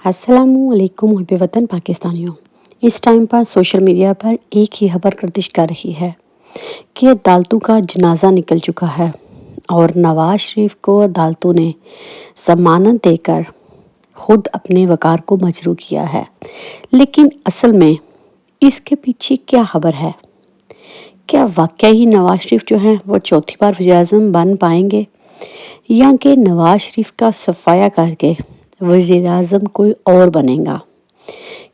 अस्सलामुअलैकुम मुहब्बे वतन पाकिस्तानियों। इस टाइम पर सोशल मीडिया पर एक ही खबर गर्दिश कर रही है कि अदालतों का जनाजा निकल चुका है और नवाज शरीफ को अदालतों ने जमानत देकर खुद अपने वकार को मजरू किया है। लेकिन असल में इसके पीछे क्या खबर है? क्या वाकई ही नवाज शरीफ जो है वो चौथी बार वज़ीर-ए-आज़म बन पाएंगे, या कि नवाज शरीफ का सफाया करके वज़ीर आज़म कोई और बनेगा?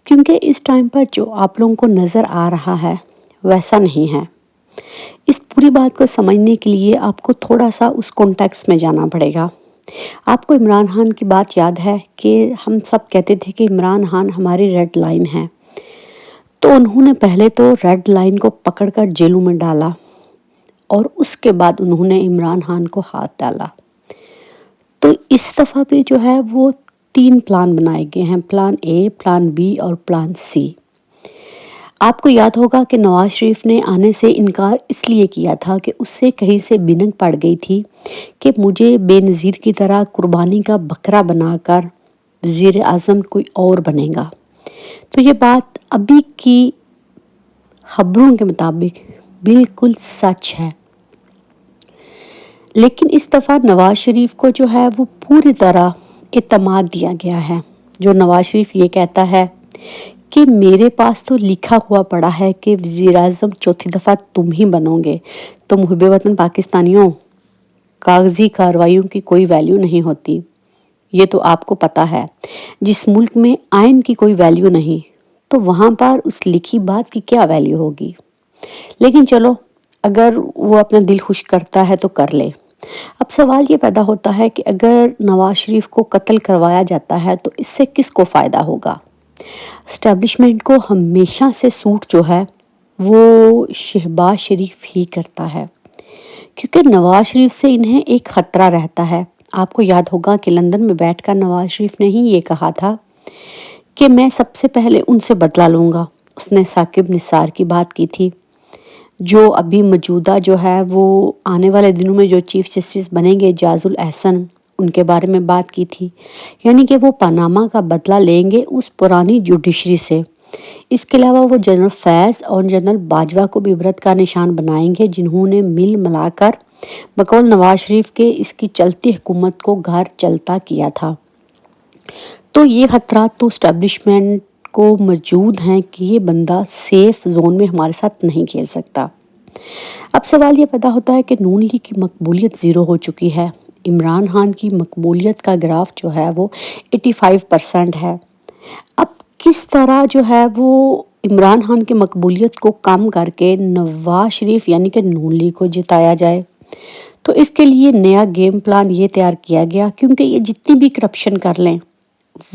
क्योंकि इस टाइम पर जो आप लोगों को नज़र आ रहा है वैसा नहीं है। इस पूरी बात को समझने के लिए आपको थोड़ा सा उस कॉन्टेक्स्ट में जाना पड़ेगा। आपको इमरान खान की बात याद है कि हम सब कहते थे कि इमरान खान हमारी रेड लाइन है, तो उन्होंने पहले तो रेड लाइन को पकड़कर जेलों में डाला और उसके बाद उन्होंने इमरान खान को हाथ डाला। तो इस दफ़ा भी जो है वो 3 प्लान बनाए गए हैं, प्लान ए, प्लान बी और प्लान सी। आपको याद होगा कि नवाज शरीफ ने आने से इनकार इसलिए किया था कि उससे कहीं से बिनक पड़ गई थी कि मुझे बेनज़ीर की तरह कुर्बानी का बकरा बनाकर वज़ीर आज़म कोई और बनेगा। तो ये बात अभी की खबरों के मुताबिक बिल्कुल सच है। लेकिन इस दफ़ा नवाज शरीफ को जो है वो पूरी तरह इत्मीनान दिया गया है। जो नवाज शरीफ ये कहता है कि मेरे पास तो लिखा हुआ पड़ा है कि वज़ीर आज़म चौथी दफ़ा तुम ही बनोगे। तो मुहब्बे वतन पाकिस्तानियों, कागजी कार्रवाइयों की कोई वैल्यू नहीं होती, ये तो आपको पता है। जिस मुल्क में आइन की कोई वैल्यू नहीं, तो वहाँ पर उस लिखी बात की क्या वैल्यू होगी। लेकिन चलो, अगर वो अपना दिल खुश करता है तो कर ले। अब सवाल ये पैदा होता है कि अगर नवाज शरीफ को कत्ल करवाया जाता है तो इससे किसको फ़ायदा होगा? एस्टेब्लिशमेंट को हमेशा से सूट जो है वो शहबाज शरीफ ही करता है, क्योंकि नवाज शरीफ से इन्हें एक ख़तरा रहता है। आपको याद होगा कि लंदन में बैठकर नवाज शरीफ ने ही ये कहा था कि मैं सबसे पहले उनसे बदला लूँगा। उसने साकिब निसार की बात की थी, जो अभी मौजूदा जो है वो आने वाले दिनों में जो चीफ जस्टिस बनेंगे जाजुल अहसन, उनके बारे में बात की थी। यानी कि वो पनामा का बदला लेंगे उस पुरानी जुडिशरी से। इसके अलावा वो जनरल फैज़ और जनरल बाजवा को भी इबरत का निशान बनाएंगे, जिन्होंने मिल मिलाकर बकौल नवाज शरीफ के इसकी चलती हुकूमत को घर चलता किया था। तो ये खतरा तो इस्टेब्लिशमेंट को मौजूद हैं कि ये बंदा सेफ जोन में हमारे साथ नहीं खेल सकता। अब सवाल ये पैदा होता है कि नून लीग की मकबूलियत ज़ीरो हो चुकी है। इमरान खान की मकबूलियत का ग्राफ जो है वो 85% है। अब किस तरह जो है वो इमरान खान की मकबूलियत को कम करके नवाज शरीफ यानी कि नून लीग को जिताया जाए, तो इसके लिए नया गेम प्लान ये तैयार किया गया, क्योंकि ये जितनी भी करप्शन कर लें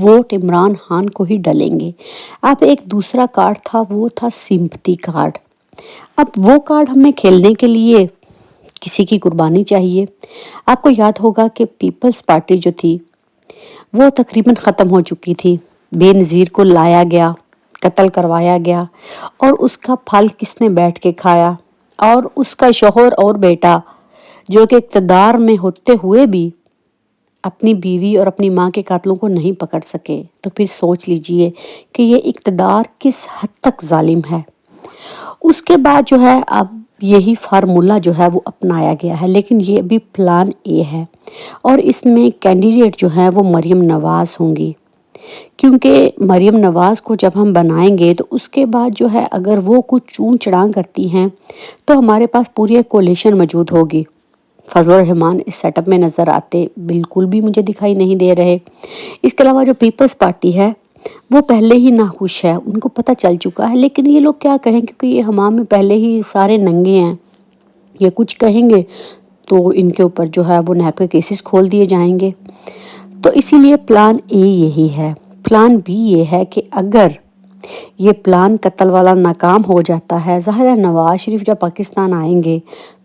वोट इमरान खान को ही डलेंगे। अब एक दूसरा कार्ड था, वो था सिंपैथी कार्ड। अब वो कार्ड हमें खेलने के लिए किसी की कुर्बानी चाहिए। आपको याद होगा कि पीपल्स पार्टी जो थी वो तकरीबन ख़त्म हो चुकी थी। बेनज़ीर को लाया गया, कत्ल करवाया गया, और उसका फल किसने बैठ के खाया? और उसका शौहर और बेटा जो कि इक़्तिदार में होते हुए भी अपनी बीवी और अपनी माँ के कातलों को नहीं पकड़ सके। तो फिर सोच लीजिए कि ये इक़्तिदार किस हद तक जालिम है। उसके बाद जो है अब यही फार्मूला जो है वो अपनाया गया है, लेकिन ये अभी प्लान ए है और इसमें कैंडिडेट जो है वो मरीम नवाज़ होंगी, क्योंकि मरीम नवाज़ को जब हम बनाएंगे तो उसके बाद जो है अगर वो कुछ चूं चढ़ां करती हैं तो हमारे पास पूरी एक कोलिशन मौजूद होगी। फजलुर रहमान इस सेटअप में नज़र आते बिल्कुल भी मुझे दिखाई नहीं दे रहे। इसके अलावा जो पीपल्स पार्टी है वो पहले ही नाखुश है, उनको पता चल चुका है, लेकिन ये लोग क्या कहें, क्योंकि ये हमाम में पहले ही सारे नंगे हैं। ये कुछ कहेंगे तो इनके ऊपर जो है वो नैब के केसेस खोल दिए जाएंगे। तो इसीलिए प्लान ए यही है। प्लान बी ये है कि अगर ये प्लान कत्ल वाला नाकाम हो जाता है, ज़ाहिर है नवाज शरीफ जब पाकिस्तान आएंगे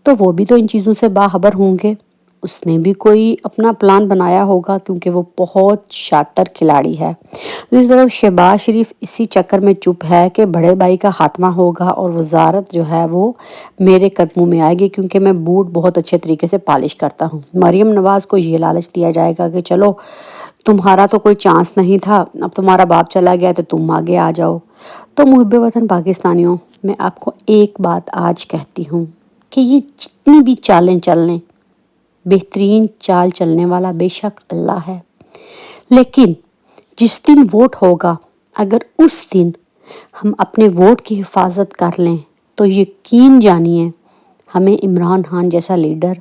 तो वो भी तो इन चीज़ों से बाखबर होंगे। उसने भी कोई अपना प्लान बनाया होगा, क्योंकि वो बहुत शातिर खिलाड़ी है। दूसरी तरफ शहबाज शरीफ इसी चक्कर में चुप है कि बड़े भाई का खात्मा होगा और वजारत जो है वो मेरे कदमों में आएगी, क्योंकि मैं बूट बहुत अच्छे तरीके से पॉलिश करता हूँ। मरीम नवाज़ को ये लालच दिया जाएगा कि चलो تمہارا تو کوئی چانس نہیں تھا، اب تمہارا باپ چلا گیا تو تم آگے آ جاؤ۔ تو محب وطن پاکستانیوں، میں آپ کو ایک بات آج کہتی ہوں کہ یہ جتنی بھی چالیں چل لیں، بہترین چال چلنے والا بے شک اللہ ہے، لیکن جس دن ووٹ ہوگا، اگر اس دن ہم اپنے ووٹ کی حفاظت کر لیں تو یقین جانیے ہمیں عمران خان جیسا لیڈر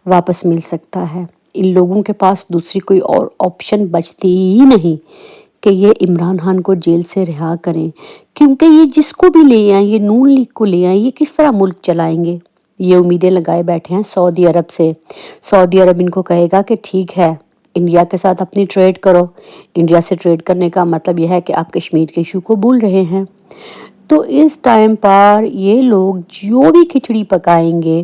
واپس مل سکتا ہے۔ ان لوگوں کے پاس دوسری کوئی اور آپشن بچتی ہی نہیں کہ یہ عمران خان کو جیل سے رہا کریں، کیونکہ یہ جس کو بھی لے آئیں، یہ نون لیگ کو لے آئیں، یہ کس طرح ملک چلائیں گے؟ یہ امیدیں لگائے بیٹھے ہیں سعودی عرب سے۔ سعودی عرب ان کو کہے گا کہ ٹھیک ہے، انڈیا کے ساتھ اپنی ٹریڈ کرو۔ انڈیا سے ٹریڈ کرنے کا مطلب یہ ہے کہ آپ کشمیر کے ایشو کو بھول رہے ہیں۔ تو اس ٹائم پر یہ لوگ جو بھی کھچڑی پکائیں گے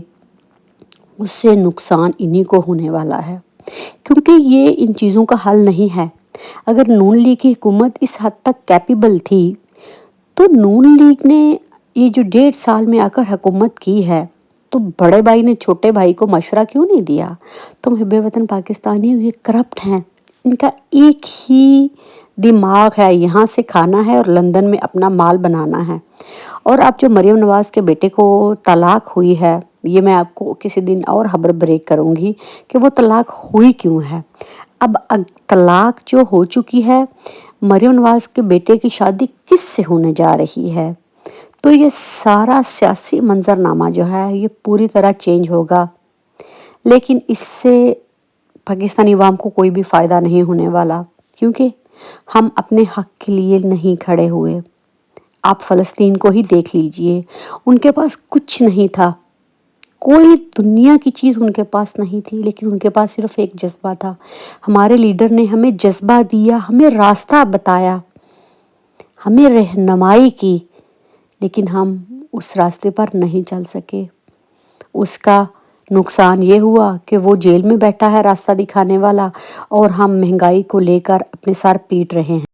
اس سے نقصان انہی کو ہونے والا ہے، کیونکہ یہ ان چیزوں کا حل نہیں ہے۔ اگر نون لیگ کی حکومت اس حد تک کیپیبل تھی تو نون لیگ نے یہ جو 1.5 سال میں آ کر حکومت کی ہے تو بڑے بھائی نے چھوٹے بھائی کو مشورہ کیوں نہیں دیا؟ تو محب وطن پاکستانی یہ کرپٹ ہیں، ان کا ایک ہی دماغ ہے، یہاں سے کھانا ہے اور لندن میں اپنا مال بنانا ہے۔ اور اب جو مریم نواز کے بیٹے کو طلاق ہوئی ہے، یہ میں آپ کو کسی دن اور خبر بریک کروں گی کہ وہ طلاق ہوئی کیوں ہے۔ اب طلاق جو ہو چکی ہے، مریم نواز کے بیٹے کی شادی کس سے ہونے جا رہی ہے؟ تو یہ سارا سیاسی منظرنامہ جو ہے یہ پوری طرح چینج ہوگا، لیکن اس سے پاکستانی عوام کو کوئی بھی فائدہ نہیں ہونے والا، کیونکہ ہم اپنے حق کے لیے نہیں کھڑے ہوئے۔ آپ فلسطین کو ہی دیکھ لیجئے، ان کے پاس کچھ نہیں تھا، کوئی دنیا کی چیز ان کے پاس نہیں تھی، لیکن ان کے پاس صرف ایک جذبہ تھا۔ ہمارے لیڈر نے ہمیں جذبہ دیا، ہمیں راستہ بتایا، ہمیں رہنمائی کی، لیکن ہم اس راستے پر نہیں چل سکے۔ اس کا نقصان یہ ہوا کہ وہ جیل میں بیٹھا ہے راستہ دکھانے والا، اور ہم مہنگائی کو لے کر اپنے سر پیٹ رہے ہیں۔